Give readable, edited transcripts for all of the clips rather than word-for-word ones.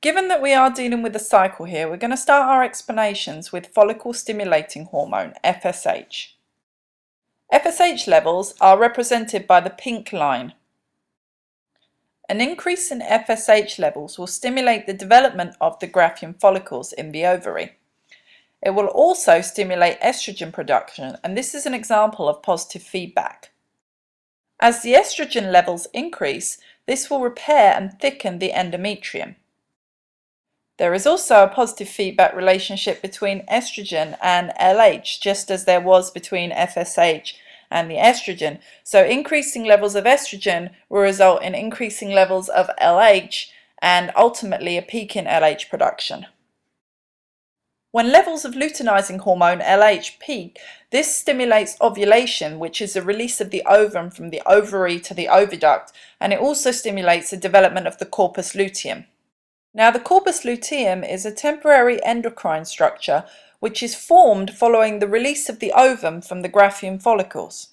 Given that we are dealing with a cycle here, we're going to start our explanations with follicle stimulating hormone, FSH. FSH levels are represented by the pink line. An increase in FSH levels will stimulate the development of the Graafian follicles in the ovary. It will also stimulate estrogen production, and this is an example of positive feedback. As the estrogen levels increase, this will repair and thicken the endometrium. There is also a positive feedback relationship between estrogen and LH, just as there was between FSH and the estrogen. So increasing levels of estrogen will result in increasing levels of LH and ultimately a peak in LH production. When levels of luteinizing hormone LH peak, this stimulates ovulation, which is the release of the ovum from the ovary to the oviduct, and it also stimulates the development of the corpus luteum. Now, the corpus luteum is a temporary endocrine structure which is formed following the release of the ovum from the Graafian follicles.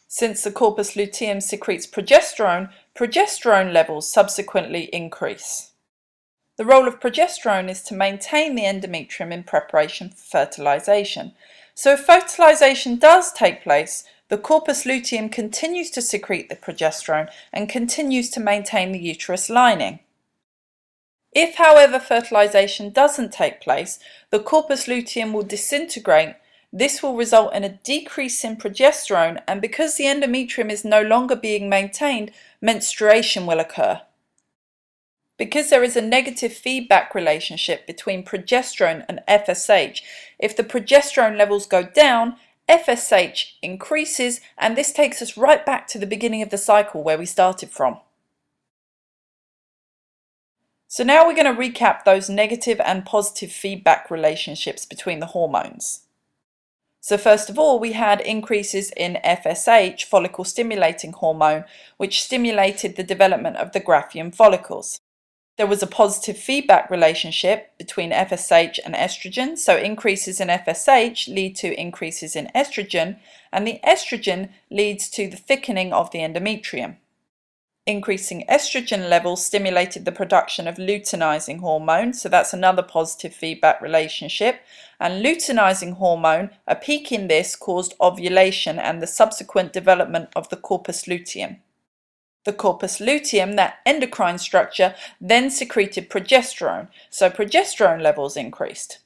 Since the corpus luteum secretes progesterone, progesterone levels subsequently increase. The role of progesterone is to maintain the endometrium in preparation for fertilization. So if fertilization does take place, the corpus luteum continues to secrete the progesterone and continues to maintain the uterus lining. If, however, fertilization doesn't take place, the corpus luteum will disintegrate. This will result in a decrease in progesterone, and because the endometrium is no longer being maintained, menstruation will occur. Because there is a negative feedback relationship between progesterone and FSH, if the progesterone levels go down, FSH increases, and this takes us right back to the beginning of the cycle where we started from. So now we're going to recap those negative and positive feedback relationships between the hormones. So first of all, we had increases in FSH, follicle stimulating hormone, which stimulated the development of the Graafian follicles. There was a positive feedback relationship between FSH and estrogen, so increases in FSH lead to increases in estrogen, and the estrogen leads to the thickening of the endometrium. Increasing estrogen levels stimulated the production of luteinizing hormone, so that's another positive feedback relationship. And luteinizing hormone, a peak in this caused ovulation and the subsequent development of the corpus luteum. The corpus luteum, that endocrine structure, then secreted progesterone, so progesterone levels increased.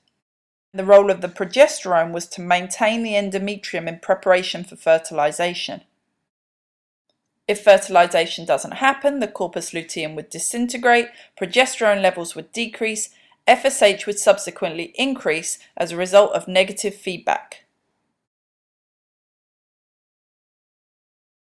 The role of the progesterone was to maintain the endometrium in preparation for fertilization. If fertilization doesn't happen, the corpus luteum would disintegrate, progesterone levels would decrease, FSH would subsequently increase as a result of negative feedback.